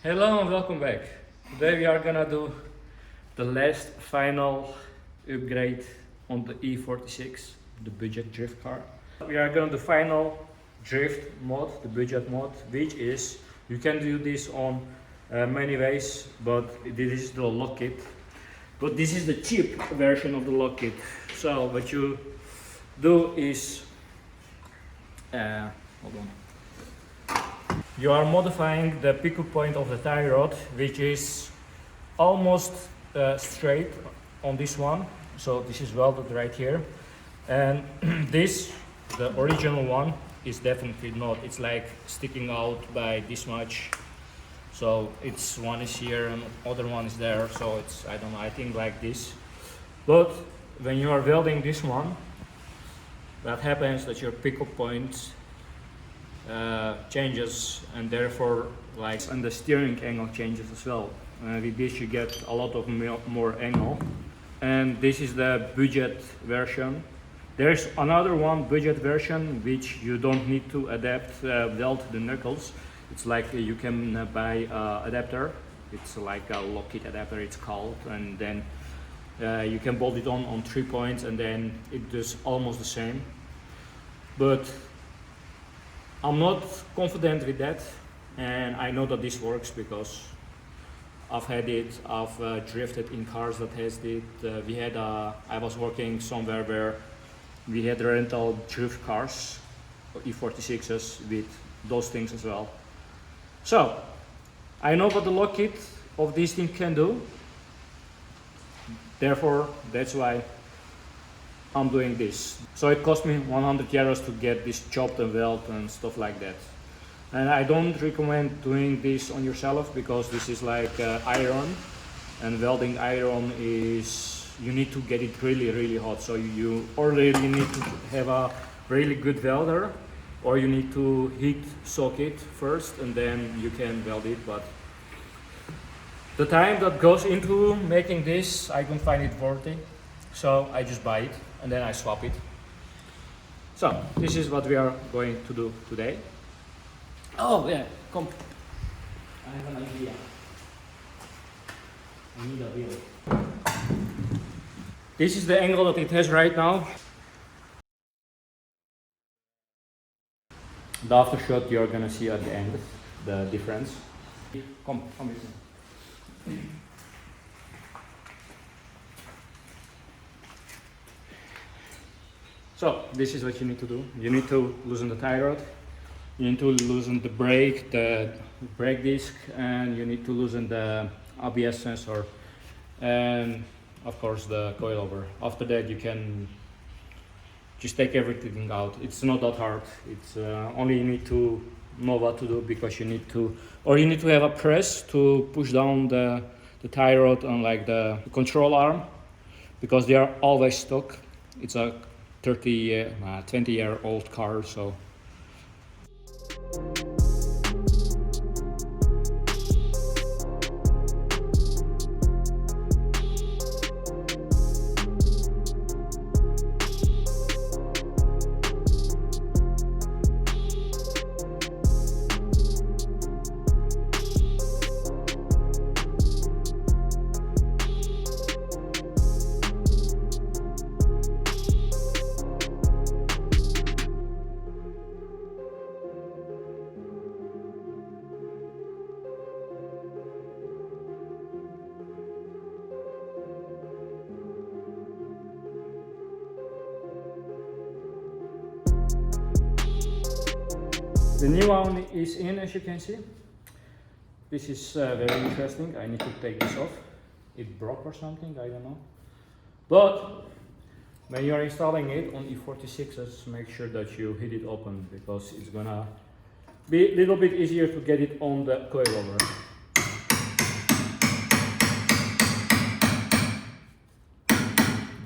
Hello and welcome back. Today we are gonna do the last final upgrade on the E46, the budget drift car. We are gonna do final drift mod, the budget mod, which is you can do this on many ways, but this is the lock kit. But this is the cheap version of the lock kit. So what you do is, hold on. You are modifying the pickup point of the tie rod, which is almost straight on this one. So this is welded right here, and this, the original one, is definitely not. It's like sticking out by this much. So it's one is here and other one is there. So it's, I don't know, I think like this. But when you are welding this one, that happens that your pickup point changes, and therefore and the steering angle changes as well. With this you get a lot of more angle, and this is the budget version. There's another one, budget version, which you don't need to adapt weld the knuckles. It's like you can buy adapter. It's like a lock kit adapter it's called, and then you can bolt it on 3 points, and then it does almost the same. But I'm not confident with that, and I know that this works because I've had it. I've drifted in cars that has it. I was working somewhere where we had rental drift cars, E46s, with those things as well. So I know what the lock kit of this thing can do. Therefore, that's why I'm doing this. So it cost me 100 euros to get this chopped and welded and stuff like that. And I don't recommend doing this on yourself because this is like iron, and welding iron is, you need to get it really hot. So you already need to have a really good welder, or you need to heat soak it first and then you can weld it. But the time that goes into making this, I don't find it worthy. So I just buy it and then I swap it. So this is what we are going to do today. Oh yeah, come. I have an idea. I need a wheel. This is the angle that it has right now. The aftershot you're gonna see at the end, the difference. Come with me. So this is what you need to do. You need to loosen the tie rod, you need to loosen the brake disc, and you need to loosen the ABS sensor, and of course the coilover. After that you can just take everything out. It's not that hard. It's only you need to know what to do, because you need to have a press to push down the tie rod on like the control arm, because they are always stuck. It's a 20-year-old car, so. The new one is in, as you can see. This is very interesting. I need to take this off. It broke or something, I don't know. But when you are installing it on E46s, make sure that you hit it open, because it's gonna be a little bit easier to get it on the coilover.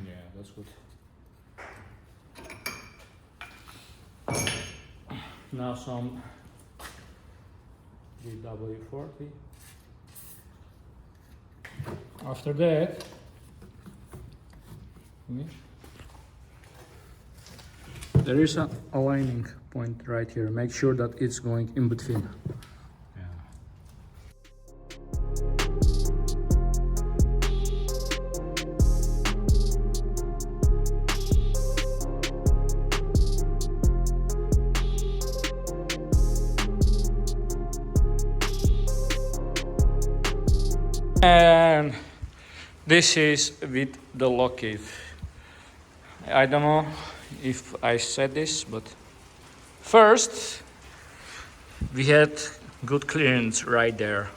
Yeah, that's good. Now some DW40. After that, there is an aligning point right here. Make sure that it's going in between. Yeah. And this is with the locket. I don't know if I said this, but first we had good clearance right there,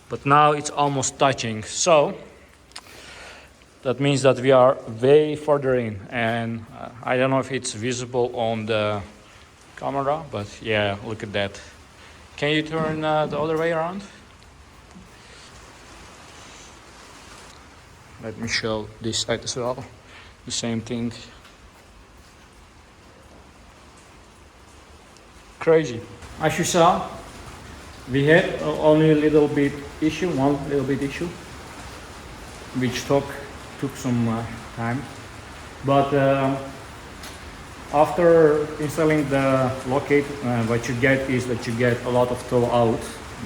but now it's almost touching, so that means that we are way further in, and I don't know if it's visible on the camera, but yeah, look at that. Can you turn the other way around? Let me show this side as well. The same thing. Crazy. As you saw, we had only a little bit issue, one little bit issue, which took some time. But after installing the locket, what you get is that you get a lot of toe out.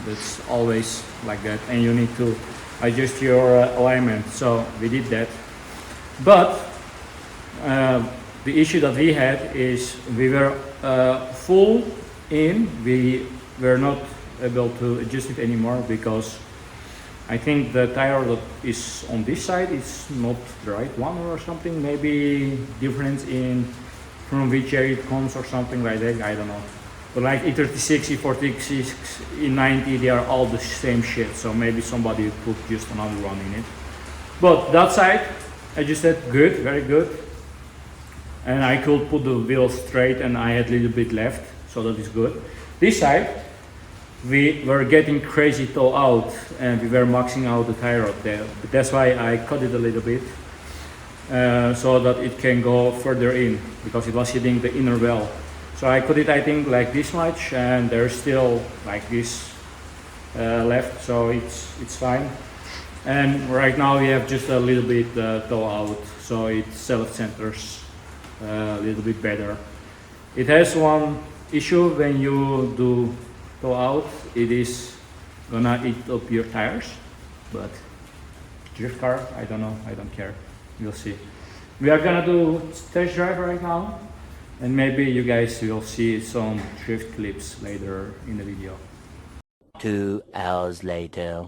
That's always like that, and you need to adjust your alignment. So we did that. But the issue that we had is we were full in. We were not able to adjust it anymore because I think the tire that is on this side is not the right one or something. Maybe difference in from which area it comes or something like that. I don't know. But like E36, E46, E90, they are all the same shit. So maybe somebody put just another one in it. But that side, I just said good, very good. And I could put the wheels straight and I had a little bit left, so that is good. This side, we were getting crazy toe out and we were maxing out the tire rod there. But that's why I cut it a little bit, so that it can go further in, because it was hitting the inner well. So I cut it, I think, like this much, and there's still like this left, so it's fine. And right now we have just a little bit toe out, so it self-centers a little bit better. It has one issue: when you do toe out, it is gonna eat up your tires. But drift car, I don't know, I don't care. We'll see. We are gonna do test drive right now, and maybe you guys will see some drift clips later in the video. 2 hours later.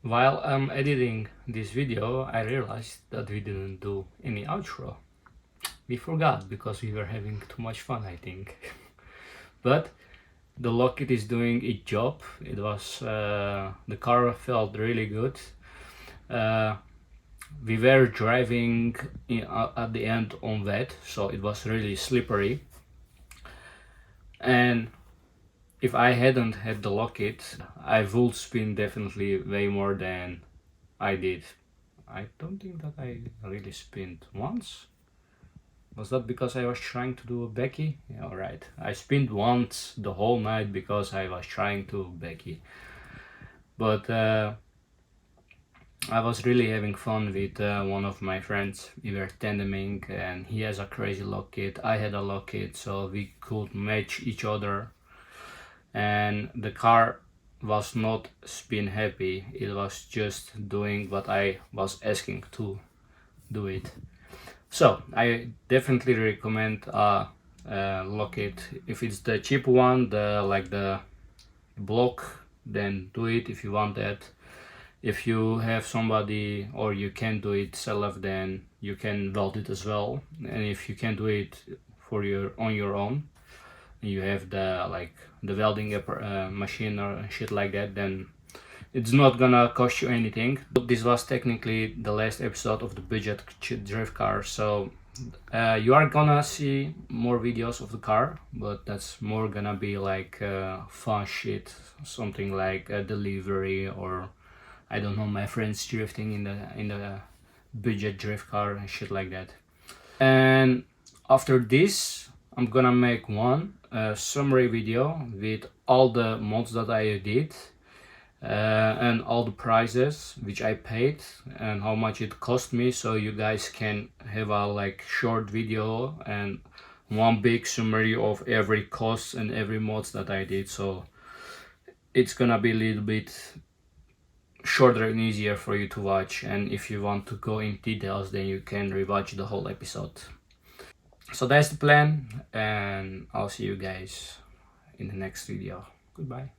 While I'm editing this video, I realized that we didn't do any outro. We forgot because we were having too much fun, I think. But the locket is doing its job. It was the car felt really good. We were driving at the end on wet, so it was really slippery. And if I hadn't had the locket, I would spin definitely way more than I did. I don't think that I really spinned once. Was that because I was trying to do a Becky? Yeah, alright. I spinned once the whole night because I was trying to Becky. But I was really having fun with one of my friends. We were tandeming and he has a crazy locket, I had a locket, so we could match each other. And the car was not spin happy, it was just doing what I was asking to do it. So I definitely recommend a locket. If it's the cheap one, the block, then do it if you want that. If you have somebody or you can do it self, then you can weld it as well. And if you can do it on your own, you have the welding machine or shit like that, then it's not gonna cost you anything. But this was technically the last episode of the budget drift car, so you are gonna see more videos of the car, but that's more gonna be like fun shit, something like a delivery, or I don't know, my friends drifting in the budget drift car and shit like that. And after this I'm gonna make one summary video with all the mods that I did, and all the prices which I paid and how much it cost me, so you guys can have a like short video and one big summary of every cost and every mods that I did. So it's gonna be a little bit shorter and easier for you to watch, and if you want to go in details then you can rewatch the whole episode. So that's the plan, and I'll see you guys in the next video. Goodbye.